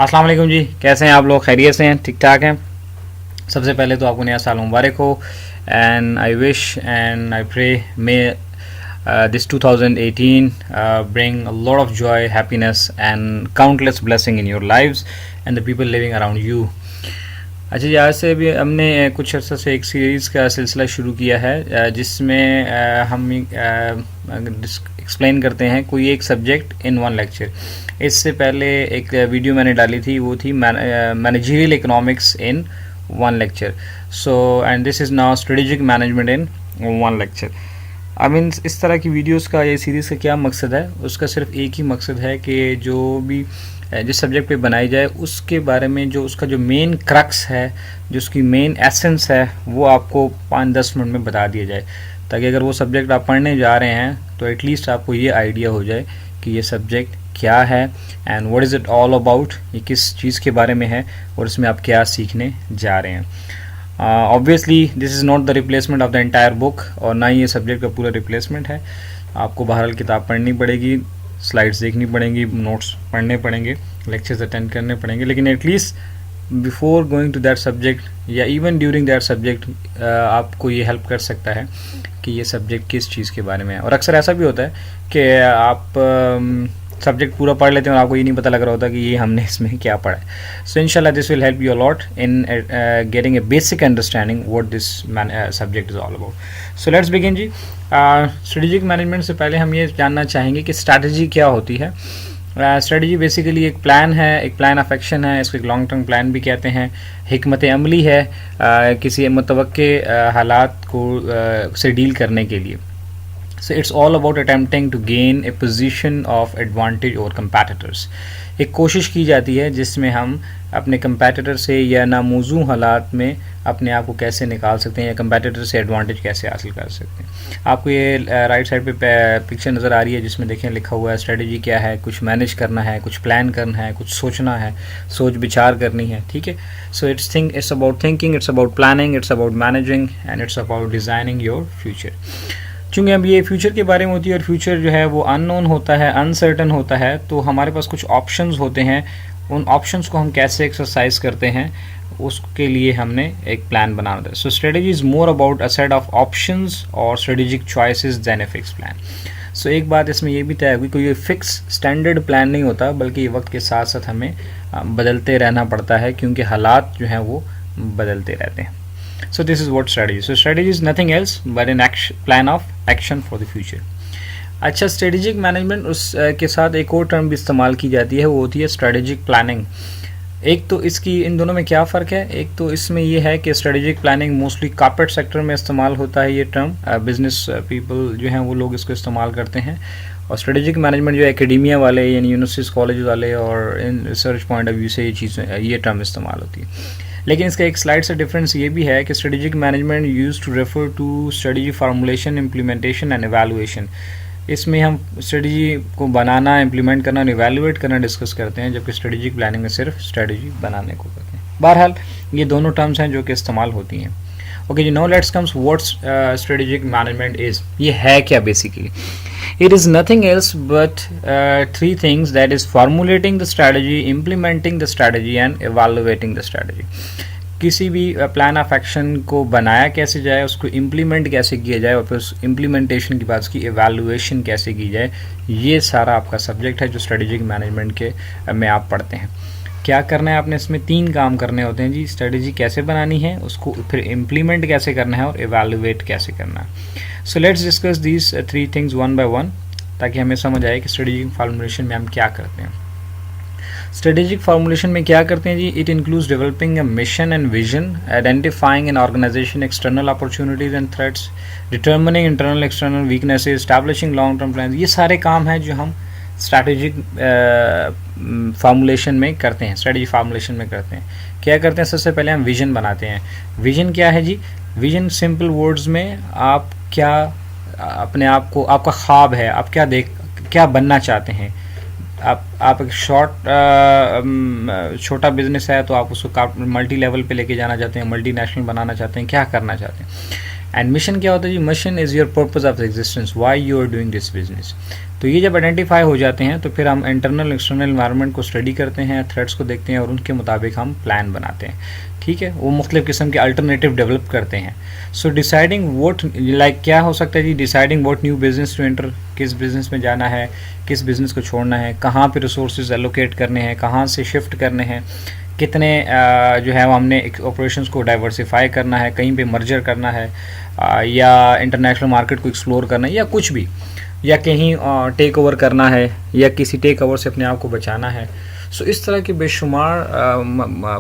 अस्सलाम वालेकुम जी, कैसे हैं आप लोग? खैरियत से हैं? ठीक ठाक हैं? सबसे पहले तो आपको नया साल मुबारक हो and I wish and I pray may this 2018 bring a lot of joy, happiness and countless blessing in your lives and the people living around you. अच्छा जी, आज से भी हमने कुछ अर्सा से एक सीरीज़ का सिलसिला शुरू किया है जिसमें हम एक्सप्लेन करते हैं कोई एक सब्जेक्ट इन वन लेक्चर। इससे पहले एक वीडियो मैंने डाली थी, वो थी managerial economics in one lecture. So and this is now strategic management in one lecture. I mean इस तरह की वीडियोस का, ये सीरीज़ का क्या मकसद है? उसका सिर्फ एक ही मकसद है कि जो भी जिस सब्जेक्ट पे बनाई जाए उसके बारे में जो उसका जो मेन क्रक्स है, जो उसकी मेन एसेंस है, वो आपको 5-10 मिनट में बता दिया जाए, ताकि अगर वो सब्जेक्ट आप पढ़ने जा रहे हैं तो एटलीस्ट आपको ये आइडिया हो जाए कि ये सब्जेक्ट क्या है and what is it all about, ये किस चीज़ के बारे में है और इसमें आप क्या सीखने जा रहे हैं। Obviously this is not the replacement of the entire book, और ना ही ये सब्जेक्ट का पूरा रिप्लेसमेंट है। आपको बहरहाल किताब पढ़नी पड़ेगी, स्लाइड्स देखनी पड़ेंगी, नोट्स पढ़ने पड़ेंगे, लेक्चर्स अटेंड करने पड़ेंगे, लेकिन at least before going to that subject या इवन ड्यूरिंग दैट सब्जेक्ट आपको ये हेल्प कर सकता है कि ये सब्जेक्ट किस चीज़ के बारे में है। और अक्सर ऐसा भी होता है कि आप सब्जेक्ट पूरा पढ़ लेते हैं और आपको ये नहीं पता लग रहा होता कि ये हमने इसमें क्या पढ़ा है। सो इंशाल्लाह this will help you a lot in getting a basic understanding what this subject is all about. So let's begin जी। स्ट्रेटेजिक मैनेजमेंट से पहले हम ये जानना चाहेंगे कि स्ट्रैटेजी क्या होती है। स्ट्रेटजी बेसिकली एक प्लान है, एक प्लान ऑफ एक्शन है, इसको एक लॉन्ग टर्म प्लान भी कहते हैं। हिकमत अमली है किसी मुतवक्के हालात को से डील करने के लिए। So it's all about attempting to gain a position of advantage over competitors. एक कोशिश की जाती है जिसमें हम अपने कंपेटिटर से या नामौजू हालात में अपने आप को कैसे निकाल सकते हैं या कंपेटिटर से एडवांटेज कैसे हासिल कर सकते हैं। आपको ये राइट साइड पे पिक्चर नज़र आ रही है जिसमें देखें लिखा हुआ है स्ट्रेटजी क्या है। कुछ मैनेज करना है, कुछ प्लान करना है, कुछ सोचना है, सोच विचार करनी है, ठीक है। So it's about thinking, it's about planning, it's about managing and it's about designing your future. चूँकि अब ये फ्यूचर के बारे में होती है और फ्यूचर जो है वो अननोन होता है, अनसर्टन होता है, तो हमारे पास कुछ ऑप्शंस होते हैं। उन ऑप्शंस को हम कैसे एक्सरसाइज करते हैं उसके लिए हमने एक प्लान बनाना था। So strategy is more about a set of options और strategic choices then a fix plan. So एक बात इसमें ये भी तय हुई, कोई फिक्स स्टैंडर्ड प्लान नहीं होता, बल्कि ये वक्त के साथ साथ हमें बदलते रहना पड़ता है क्योंकि हालात जो हैं वो बदलते रहते हैं। So this is what strategy. So strategy is nothing else but an plan of action for the future. अच्छा, स्ट्रेटेजिक मैनेजमेंट उस के साथ एक और टर्म भी इस्तेमाल की जाती है, वो होती है स्ट्रेटेजिक प्लानिंग। एक तो इसकी इन दोनों में क्या फ़र्क है? एक तो इसमें ये है कि strategic planning mostly corporate sector में इस्तेमाल होता है, ये टर्म बिजनेस पीपल जो हैं वो लोग इसको इस्तेमाल करते हैं। और स्ट्रेटेजिक मैनेजमेंट जो एकेडेमिया वाले यानी यूनिवर्सिटीज़ कॉलेज वाले और in research point of view से ये टर्म इस्तेमाल होती है। लेकिन इसका एक स्लाइड से डिफरेंस ये भी है कि strategic management use to refer to strategy formulation, implementation and evaluation. इसमें हम स्ट्रेटजी को बनाना, इम्प्लीमेंट करना और एवेलुएट करना डिस्कस करते हैं, जबकि स्ट्रेटेजिक प्लानिंग में सिर्फ स्ट्रेटजी बनाने को करते हैं। बहरहाल ये दोनों टर्म्स हैं जो कि इस्तेमाल होती हैं। ओके जी, now let's comes what strategic management is. ये है क्या basically? It is nothing else but three things, that is formulating the strategy, implementing the strategy and evaluating the strategy. किसी भी प्लान ऑफ एक्शन को बनाया कैसे जाए, उसको इम्प्लीमेंट कैसे किया जाए और फिर उस इम्प्लीमेंटेशन के बाद उसकी एवेलुएशन कैसे की जाए, ये सारा आपका सब्जेक्ट है जो स्ट्रेटेजिक मैनेजमेंट के में आप पढ़ते हैं। क्या करना है आपने? इसमें 3 काम करने होते हैं जी। स्ट्रेटेजी कैसे बनानी है, उसको फिर इम्प्लीमेंट कैसे करना है और एवेलुएट कैसे करना है। So let's discuss these 3 things one by one, ताकि हमें समझ आए कि स्ट्रेटेजिक फार्मूलेशन में हम क्या करते हैं। स्ट्रेटेजिक फार्मूलेशन में क्या करते हैं जी? It includes developing a mission and vision, identifying an organisation external opportunities and threats, determining internal external weaknesses, establishing long term plan. ये सारे काम हैं जो हम स्ट्रैटेजिक फार्मूलेशन में करते हैं, स्ट्रेटजी फार्मूलेशन में करते हैं। क्या करते हैं? सबसे पहले हम विजन बनाते हैं। विजन क्या है जी? विजन सिंपल वर्ड्स में आप क्या अपने आप को, आपका ख्वाब है, आप क्या बनना चाहते हैं। आप एक छोटा बिजनेस है तो आप उसको मल्टी लेवल पे लेके जाना चाहते हैं, मल्टी नेशनल बनाना चाहते हैं, क्या करना चाहते हैं। एंड मिशन क्या होता है जी? Mission is your purpose of existence, why you are doing this business. तो ये जब आइडेंटिफाई हो जाते हैं तो फिर हम इंटरनल एक्सटर्नल एनवायरनमेंट को स्टडी करते हैं, थ्रेट्स को देखते हैं और उनके मुताबिक हम प्लान बनाते हैं, ठीक है। वो मुख्तलिफ़ किस्म के अल्टरनेटिव डेवलप करते हैं। सो डिसाइडिंग वोट लाइक क्या हो सकता है जी, deciding what new business to enter, किस बिज़नेस में जाना है, किस बिज़नेस को छोड़ना है, कहाँ पे रिसोर्सेज एलोकेट करने हैं, कहाँ से शिफ्ट करने हैं, कितने जो है वो हमने ऑपरेशंस को डाइवर्सिफाई करना है, कहीं पे मर्जर करना है या इंटरनेशनल मार्केट को एक्सप्लोर करना है या कुछ भी, या कहीं टेक ओवर करना है या किसी टेक ओवर से अपने आप को बचाना है। सो इस तरह के बेशुमार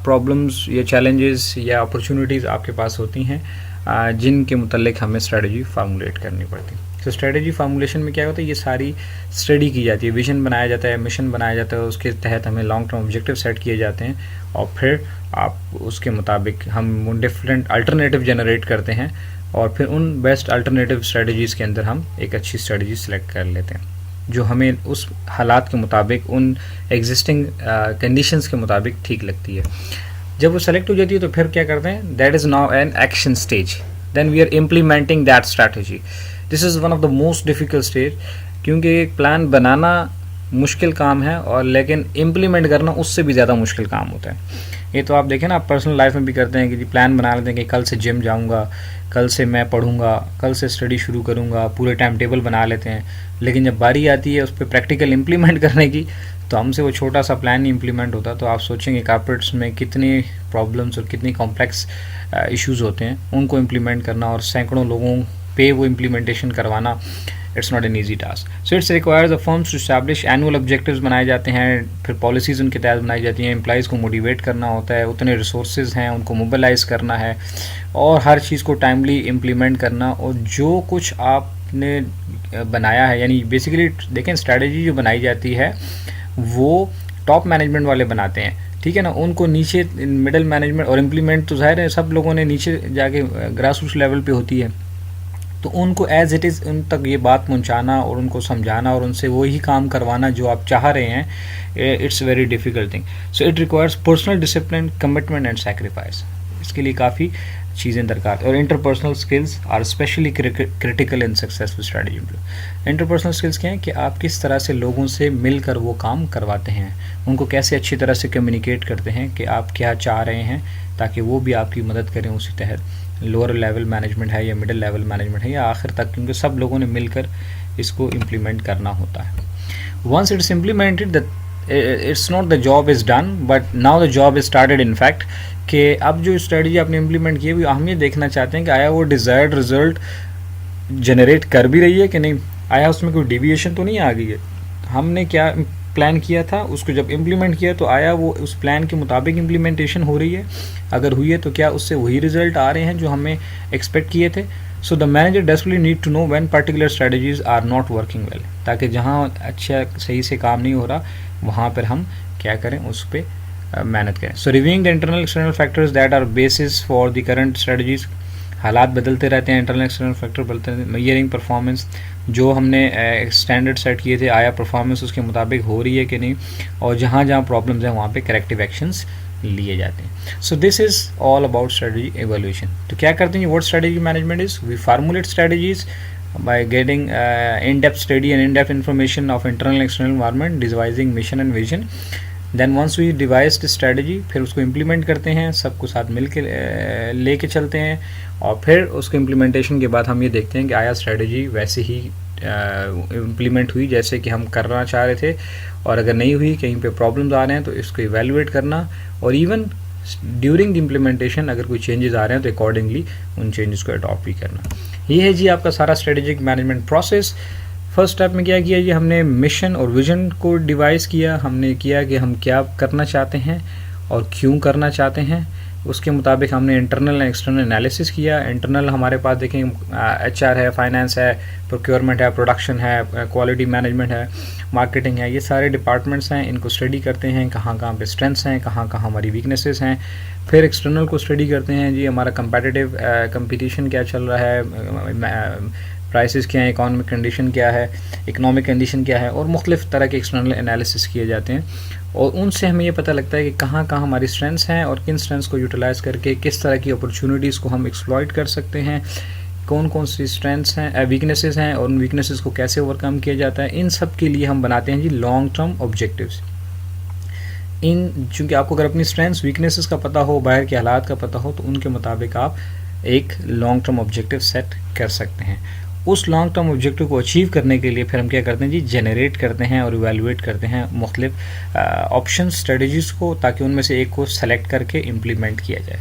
प्रॉब्लम्स या चैलेंजेस या अपॉर्चुनिटीज़ आपके पास होती हैं जिनके मुतल्लिक हमें स्ट्रेटजी फार्मूलेट करनी पड़ती है। तो स्ट्रेटजी फार्मूलेशन में क्या होता है, ये सारी स्टडी की जाती है, विजन बनाया जाता है, मिशन बनाया जाता है, उसके तहत हमें लॉन्ग टर्म ऑब्जेक्टिव सेट किए जाते हैं और फिर आप उसके मुताबिक हम डिफरेंट अल्टरनेटिव जनरेट करते हैं और फिर उन बेस्ट अल्टरनेटिव स्ट्रेटजीज़ के अंदर हम एक अच्छी स्ट्रेटजी सेलेक्ट कर लेते हैं जो हमें उस हालात के मुताबिक, उन एग्जिस्टिंग कंडीशंस के मुताबिक ठीक लगती है। जब वो सेलेक्ट हो जाती है तो फिर क्या करते हैं, that is now an action stage, then we are implementing that strategy. This is one of the most difficult stage, क्योंकि एक प्लान बनाना मुश्किल काम है और लेकिन इम्प्लीमेंट करना उससे भी ज़्यादा मुश्किल काम होता है। ये तो आप देखें ना, आप पर्सनल लाइफ में भी करते हैं कि जी प्लान बना लेते हैं कि कल से जिम जाऊंगा, कल से मैं पढ़ूंगा, कल से स्टडी शुरू करूंगा, पूरे टाइम टेबल बना लेते हैं, लेकिन जब बारी आती है उस पर प्रैक्टिकल इम्प्लीमेंट करने की तो हमसे वो छोटा सा प्लान ही इम्प्लीमेंट होता। तो आप सोचेंगे कॉर्पोरेट्स में कितनी प्रॉब्लम्स और कितनी कॉम्प्लेक्स इश्यूज़ होते हैं, उनको इम्प्लीमेंट करना और सैकड़ों लोगों पे वो इम्प्लीमेंटेशन करवाना, it's not an easy task. So it's requires the firms to establish annual objectives बनाए जाते हैं, फिर पॉलिसीज़ उनके तहत बनाई जाती हैं, एम्प्लॉइज़ को मोटिवेट करना होता है, उतने रिसोर्सेज हैं उनको मोबिलाइज़ करना है और हर चीज़ को टाइमली इम्प्लीमेंट करना। और जो कुछ आपने बनाया है, यानी बेसिकली देखें स्ट्रैटेजी जो बनाई जाती है वो टॉप मैनेजमेंट वाले बनाते हैं, ठीक है ना, उनको नीचे मिडिल मैनेजमेंट और इम्प्लीमेंट तो ज़ाहिर है सब लोगों ने नीचे जाके ग्रास रूट लेवल पे होती है, तो उनको एज इट इज़ उन तक ये बात पहुंचाना और उनको समझाना और उनसे वही काम करवाना जो आप चाह रहे हैं, it's very difficult thing. So it requires personal discipline, commitment and sacrifice. इसके लिए काफ़ी चीज़ें दरकार और interpersonal skills are specially critical in successful strategy. Interpersonal skills क्या हैं कि आप किस तरह से लोगों से मिलकर वो काम करवाते हैं, उनको कैसे अच्छी तरह से कम्युनिकेट करते हैं कि आप क्या चाह रहे हैं, ताकि वो भी आपकी मदद करें उसी तहत। लोअर लेवल मैनेजमेंट है या मिडिल लेवल मैनेजमेंट है या आखिर तक, क्योंकि सब लोगों ने मिलकर इसको इम्प्लीमेंट करना होता है। Once it's implemented it's not the job is done but now the job is started. In fact कि अब जो स्ट्रेटजी आपने इम्प्लीमेंट की है हम ये देखना चाहते हैं कि आया वो डिज़ायर्ड रिजल्ट जनरेट कर भी रही है कि नहीं, आया उसमें कोई डिविएशन तो नहीं आ गई है, हमने क्या प्लान किया था उसको जब इम्प्लीमेंट किया तो आया वो उस प्लान के मुताबिक इम्प्लीमेंटेशन हो रही है, अगर हुई है तो क्या उससे वही रिजल्ट आ रहे हैं जो हमें एक्सपेक्ट किए थे। So the manager desperately need to know when particular strategies are not working well, ताकि जहाँ अच्छा सही से काम नहीं हो रहा वहाँ पर हम क्या करें, उस पर मेहनत करें। So reviewing the internal external factors that are basis for the current strategies, हालात बदलते रहते हैं, इंटरनल एक्सटर्नल फैक्टर बदलते रहते हैं। मेजरिंग परफॉर्मेंस, जो हमने स्टैंडर्ड सेट किए थे आया परफॉर्मेंस उसके मुताबिक हो रही है कि नहीं, और जहाँ जहाँ प्रॉब्लम्स हैं वहाँ पे करेक्टिव एक्शंस लिए जाते हैं। So this is all about strategy evolution. तो क्या करते हैं, what strategy management is, we formulate strategies by getting in-depth study and in-depth information of internal and external environment, devising mission and vision. Then once we devise the strategy, फिर उसको implement करते हैं, सबको साथ मिल के लेके चलते हैं और फिर उसको implementation के बाद हम ये देखते हैं कि आया strategy वैसे ही implement हुई जैसे कि हम करना चाह रहे थे, और अगर नहीं हुई, कहीं पे problems आ रहे हैं तो इसको evaluate करना, और even ड्यूरिंग द इम्प्लीमेंटेशन अगर कोई चेंजेस आ रहे हैं तो अकॉर्डिंगली उन चेंजेस को अडॉप्ट भी करना। ये है जी आपका सारा strategic management process. First step में क्या किया जी, हमने मिशन और विजन को डिवाइस किया, हमने किया कि हम क्या करना चाहते हैं और क्यों करना चाहते हैं, उसके मुताबिक हमने इंटरनल एंड एक्सटर्नल एनालिसिस किया। इंटरनल हमारे पास देखें HR है, फाइनेंस है, प्रोक्योरमेंट है, प्रोडक्शन है, क्वालिटी मैनेजमेंट है, मार्केटिंग है, ये सारे डिपार्टमेंट्स हैं, इनको स्टडी करते हैं कहाँ कहाँ पे स्ट्रेंथ्स हैं, कहाँ कहाँ हमारी वीकनेसेस हैं। फिर एक्सटर्नल को स्टडी करते हैं जी हमारा कंपेटिटिव कंपटीशन क्या चल रहा है, प्राइसेस क्या है, इकोनॉमिक कंडीशन क्या है, इकोनॉमिक कंडीशन क्या है, और मुख्तलिफ तरह के एक्सटर्नल एनालिसिस किए जाते हैं, और उनसे हमें ये पता लगता है कि कहाँ कहाँ हमारी स्ट्रेंथ्स हैं और किन स्ट्रेंथ्स को यूटिलाइज़ करके किस तरह की अपॉर्चुनिटीज़ को हम एक्सप्लॉइट कर सकते हैं, कौन कौन सी स्ट्रेंथ्स हैं, वीकनेसेस हैं, और उन वीकनेसेस को कैसे ओवरकम किया जाता है, इन सब के लिए हम बनाते हैं जी लॉन्ग टर्म ऑब्जेक्टिव्स। चूँकि आपको अगर अपनी स्ट्रेंथ्स वीकनेसेस का पता हो, बाहर के हालात का पता हो, तो उनके मुताबिक आप एक लॉन्ग टर्म ऑब्जेक्टिव सेट कर सकते हैं। उस लॉन्ग टर्म ऑब्जेक्टिव को अचीव करने के लिए फिर हम क्या करते हैं जी, जनरेट करते हैं और इवेलुएट करते हैं मुख्तलिफ ऑप्शन स्ट्रेटजीज़ को, ताकि उनमें से एक को सेलेक्ट करके इम्प्लीमेंट किया जाए।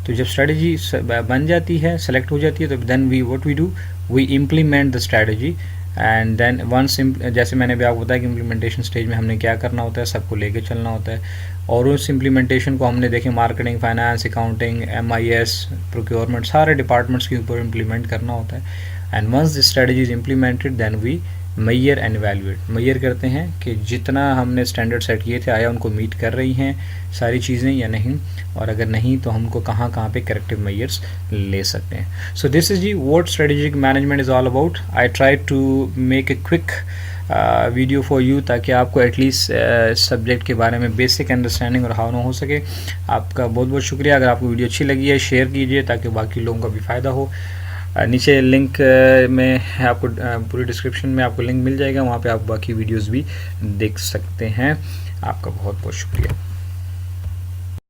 तो जब स्ट्रेटजी बन जाती है, सेलेक्ट हो जाती है, तो then we do we implement the strategy and then once, जैसे मैंने भी आपको बताया कि इम्प्लीमेंटेशन स्टेज में हमने क्या करना होता है, सबको लेके चलना होता है, और उस इम्प्लीमेंटेशन को हमने देखे marketing, finance, accounting, MIS, procurement, सारे डिपार्टमेंट्स के ऊपर इम्प्लीमेंट करना होता है। And once this strategy is implemented then we measure and evaluate. Measure करते हैं कि जितना हमने स्टैंडर्ड सेट किए थे, आया उनको मीट कर रही हैं सारी चीज़ें या नहीं, और अगर नहीं तो हमको कहाँ कहाँ पे करेक्टिव मेजर्स ले सकते हैं। सो दिस इज जी what strategic management is all about. I try to make a quick video for you, ताकि आपको एटलीस्ट सब्जेक्ट के बारे में बेसिक अंडरस्टैंडिंग और हाउ ना हो सके। आपका बहुत बहुत शुक्रिया। अगर आपको वीडियो अच्छी लगी है, शेयर कीजिए ताकि बाकी लोगों का भी फ़ायदा हो। नीचे लिंक में आपको पूरी डिस्क्रिप्शन में आपको लिंक मिल जाएगा, वहाँ पे आप बाकी वीडियोस भी देख सकते हैं। आपका बहुत बहुत शुक्रिया।